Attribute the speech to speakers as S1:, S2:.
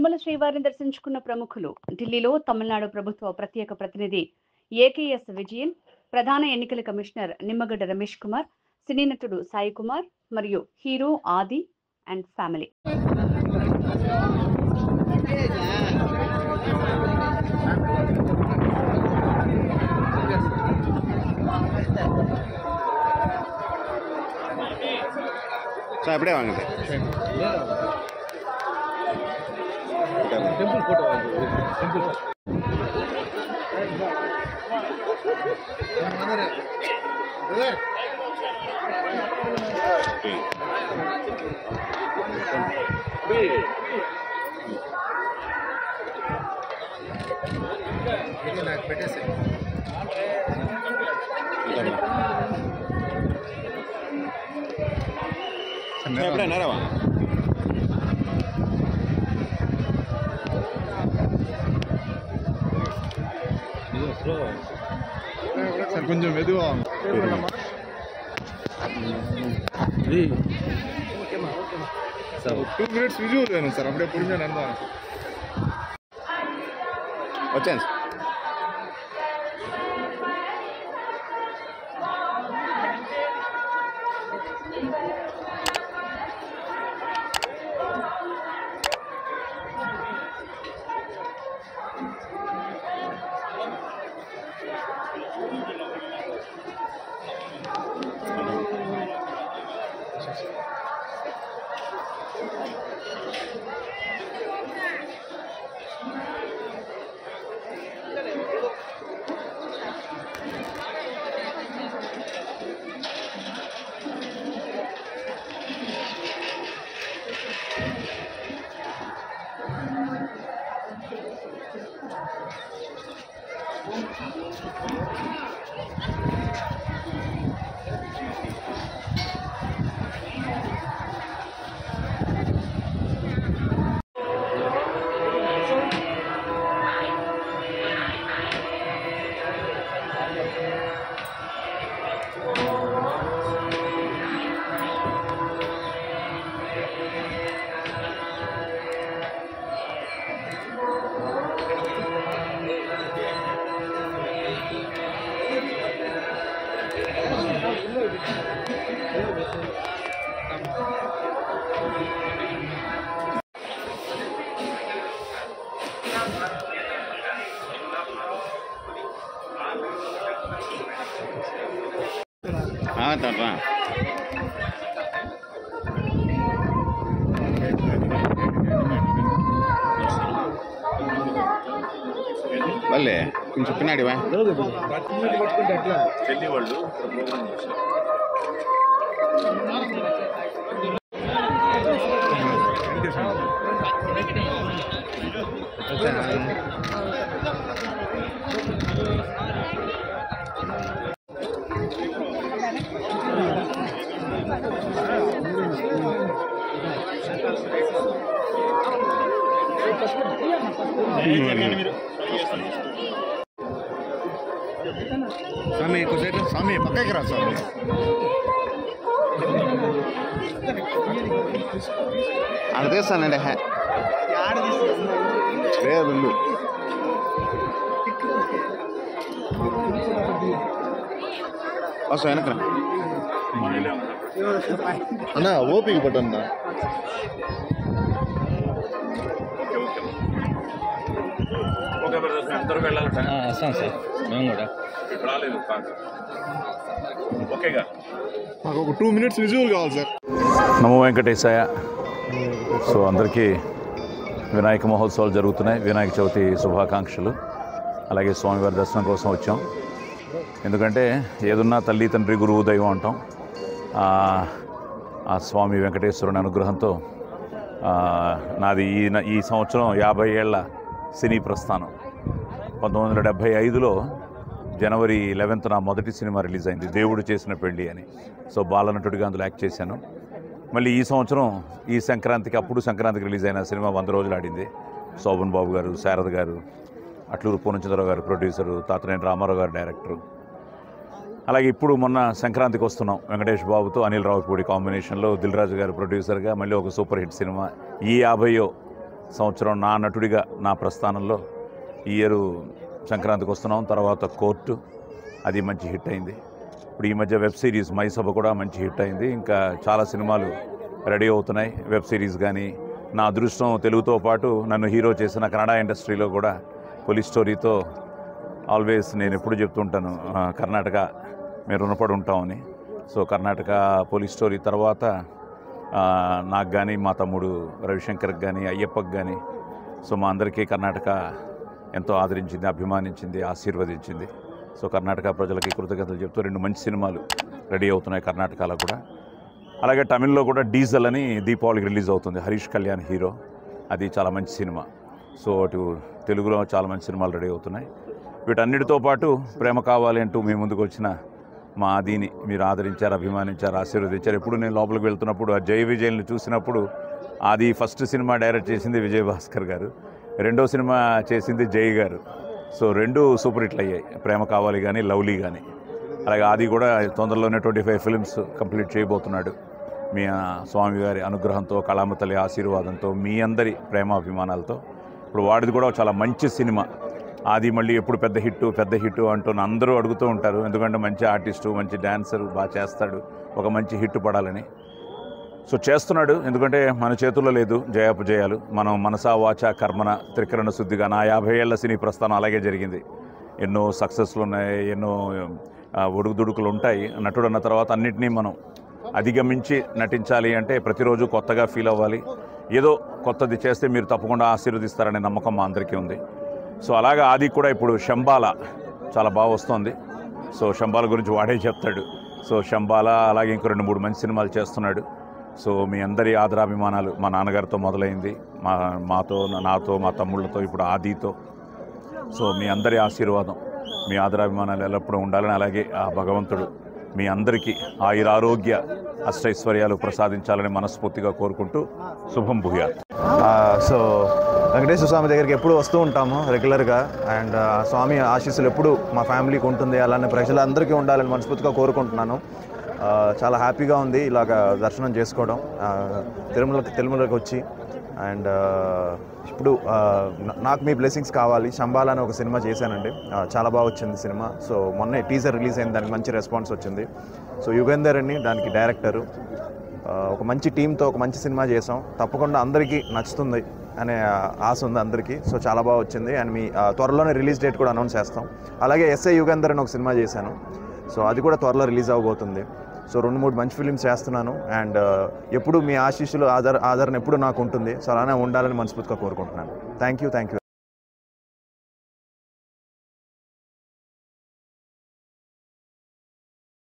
S1: తిరుమల శ్రీవారిని దర్శించుకున్న ప్రముఖులు. ఢిల్లీలో తమిళనాడు ప్రభుత్వ ప్రత్యేక ప్రతినిధి ఏకేఎస్ విజయన్, ప్రధాన ఎన్నికల కమిషనర్ నిమ్మగడ్డ రమేష్ కుమార్, సినీ నటుడు సాయి కుమార్ మరియు హీరో ఆది అండ్ ఫ్యామిలీ.
S2: సార్ అప్పుడే వాంగండి
S3: టెంపుల్ ఫోటో టెంపుల్ నాకు పెట్టేసి
S2: ఎప్పుడైనా
S3: సార్ కొంచెం మెదువా 2 minutes విజువల్ వేணும் సార్ అప్పుడే పొడిమే నందా
S2: వచ్చాను తర్రా వాళ్ళే కొంచెం పిన్నాడివా
S3: పట్టుకుంటే అట్లా చెల్లి వాళ్ళు
S2: స్వామి కొంచెం స్వామి పక్కకి రా స్వామి ఆడ తీస్తానండి లేదు వస్తా వెనక
S3: అన్నా ఓపిక పట్టన్నా
S4: అందరూ వెళ్ళాలి వస్తాం సార్ మేము కూడా రాలేదు ఓకేగా
S3: మాకు ఒక 2 minutes విజువల్ కావాలి సార్.
S4: నమో వెంకటేశాయ. సో అందరికీ వినాయక మహోత్సవాలు జరుగుతున్నాయి. వినాయక చవితి శుభాకాంక్షలు. అలాగే స్వామివారి దర్శనం కోసం వచ్చాం. ఎందుకంటే ఏదున్నా తల్లి తండ్రి గురువు దైవం అంటాం. ఆ స్వామి వెంకటేశ్వరుని అనుగ్రహంతో నాది ఈ సంవత్సరం 50 ఏళ్ల సినీ ప్రస్థానం. 1975లో జనవరి 11th నా మొదటి సినిమా రిలీజ్ అయింది, దేవుడు చేసిన పెళ్ళి అని. సో బాలనటుడిగా అందులో యాక్ట్ చేశాను. మళ్ళీ ఈ సంవత్సరం ఈ సంక్రాంతికి, అప్పుడు సంక్రాంతికి రిలీజ్ అయిన సినిమా 100 రోజులు ఆడింది. శోభన్ బాబు గారు, శారద గారు, అట్లూరు పూర్ణచంద్రరావు గారు ప్రొడ్యూసరు, తాతనేని రామారావు గారు డైరెక్టరు. అలాగే ఇప్పుడు మొన్న సంక్రాంతికి వస్తున్నాం వెంకటేష్ బాబుతో అనిల్ రావుపూడి కాంబినేషన్లో దిల్ రాజు గారు ప్రొడ్యూసర్గా మళ్ళీ ఒక సూపర్ హిట్ సినిమా. ఈ 50వ సంవత్సరం నా నటుడిగా నా ప్రస్థానంలో ఈ ఇయరు సంక్రాంతికి వస్తున్నాం. తర్వాత కోర్టు, అది మంచి హిట్ అయింది. ఇప్పుడు ఈ మధ్య వెబ్ సిరీస్ మైసభ కూడా మంచి హిట్ అయింది. ఇంకా చాలా సినిమాలు రెడీ అవుతున్నాయి, వెబ్ సిరీస్ కానీ. నా అదృష్టం తెలుగుతో పాటు నన్ను హీరో చేసిన కన్నడ ఇండస్ట్రీలో కూడా పోలీస్ స్టోరీతో ఆల్వేస్ నేను ఎప్పుడు చెప్తుంటాను, కర్ణాటక మేము రుణపడి ఉంటామని. సో కర్ణాటక పోలీస్ స్టోరీ తర్వాత నాకు కానీ మా తమ్ముడు రవిశంకర్కి కానీ అయ్యప్పకి కానీ, సో మా అందరికీ కర్ణాటక ఎంతో ఆదరించింది, అభిమానించింది, ఆశీర్వదించింది. సో కర్ణాటక ప్రజలకి కృతజ్ఞతలు చెప్తూ 2 మంచి సినిమాలు రెడీ అవుతున్నాయి కర్ణాటకలో కూడా. అలాగే తమిళ్లో కూడా డీజల్ అని దీపావళికి రిలీజ్ అవుతుంది, హరీష్ కళ్యాణ్ హీరో. అది చాలా మంచి సినిమా. సో అటు తెలుగులో చాలా మంచి సినిమాలు రెడీ అవుతున్నాయి. వీటన్నిటితో పాటు ప్రేమ కావాలి అంటూ మీ ముందుకు వచ్చిన మా ఆదిని మీరు ఆదరించారు, అభిమానించారు, ఆశీర్వదించారు. ఎప్పుడు నేను లోపలికి వెళ్తున్నప్పుడు ఆ జై విజయ్ని చూసినప్పుడు, ఆది ఫస్ట్ సినిమా డైరెక్ట్ చేసింది విజయభాస్కర్ గారు, రెండో సినిమా చేసింది జై గారు. సో 2 సూపర్ హిట్లు అయ్యాయి, ప్రేమ కావాలి కానీ లవ్లీ కానీ. అలాగే ఆది కూడా తొందరలోనే 25 ఫిల్మ్స్ కంప్లీట్ చేయబోతున్నాడు. మీ స్వామి గారి అనుగ్రహంతో, కళామ తల్లి ఆశీర్వాదంతో, మీ అందరి ప్రేమాభిమానాలతో. ఇప్పుడు వాడిది కూడా చాలా మంచి సినిమా. ఆది మళ్ళీ ఎప్పుడు పెద్ద హిట్టు అంటూ అందరూ అడుగుతూ ఉంటారు. ఎందుకంటే మంచి ఆర్టిస్టు, మంచి డ్యాన్సరు, బాగా చేస్తాడు, ఒక మంచి హిట్ పడాలని. సో చేస్తున్నాడు. ఎందుకంటే మన చేతుల్లో లేదు జయాపజయాలు. మనం మనసా వాచ కర్మన త్రికరణ శుద్ధిగా నా 50 ఏళ్ల సినీ ప్రస్థానం అలాగే జరిగింది. ఎన్నో సక్సెస్లు ఉన్నాయి, ఎన్నో ఒడుకుదుడుకులు ఉంటాయి. నటుడు అన్న తర్వాత అన్నింటినీ మనం అధిగమించి నటించాలి అంటే ప్రతిరోజు కొత్తగా ఫీల్ అవ్వాలి. ఏదో కొత్తది చేస్తే మీరు తప్పకుండా ఆశీర్వదిస్తారనే నమ్మకం మా అందరికీ ఉంది. సో అలాగా ఆది కూడా ఇప్పుడు శంబాల చాలా బాగా వస్తుంది. సో శంబాల గురించి వాడే చెప్తాడు. సో శంబాల అలాగే ఇంకో 2-3 మంచి సినిమాలు చేస్తున్నాడు. సో మీ అందరి ఆదరాభిమానాలు మా నాన్నగారితో మొదలైంది, మాతో, నాతో, మా తమ్ముళ్ళతో, ఇప్పుడు ఆదితో. సో మీ అందరి ఆశీర్వాదం, మీ ఆదరాభిమానాలు ఎల్లప్పుడూ ఉండాలని, అలాగే ఆ భగవంతుడు మీ అందరికీ ఆయురారోగ్య అష్టైశ్వర్యాలు ప్రసాదించాలని మనస్ఫూర్తిగా కోరుకుంటూ శుభం భూయాత్.
S5: సో వెంకటేశ్వర స్వామి దగ్గరికి ఎప్పుడు వస్తూ ఉంటాము రెగ్యులర్గా. అండ్ స్వామి ఆశీస్సులు ఎప్పుడు మా ఫ్యామిలీకి ఉంటుంది, అలానే ప్రజలందరికీ ఉండాలని మనస్ఫూర్తిగా కోరుకుంటున్నాను. చాలా హ్యాపీగా ఉంది ఇలాగ దర్శనం చేసుకోవడం, తిరుమలకి వచ్చి. అండ్ ఇప్పుడు నాకు మీ బ్లెస్సింగ్స్ కావాలి. శంబాల అని ఒక సినిమా చేశానండి, చాలా బాగా వచ్చింది సినిమా. సో మొన్నే టీజర్ రిలీజ్ అయింది, దానికి మంచి రెస్పాన్స్ వచ్చింది. సో యుగేందర్ అని దానికి డైరెక్టరు, ఒక మంచి టీంతో ఒక మంచి సినిమా చేసాం. తప్పకుండా అందరికీ నచ్చుతుంది అనే ఆశ ఉంది అందరికీ. సో చాలా బాగా వచ్చింది. అండ్ మీ త్వరలోనే రిలీజ్ డేట్ కూడా అనౌన్స్ చేస్తాం. అలాగే ఎస్ఐ యుగేందర్ అని ఒక సినిమా చేశాను, సో అది కూడా త్వరలో రిలీజ్ అవ్వబోతుంది. సో 2-3 మంచి ఫిలిమ్స్ చేస్తున్నాను. అండ్ ఎప్పుడు మీ ఆశీస్సులు ఆదరణ ఎప్పుడు నాకు ఉంటుంది. సో అలానే ఉండాలని మనస్ఫూర్తిగా కోరుకుంటున్నాను. Thank you.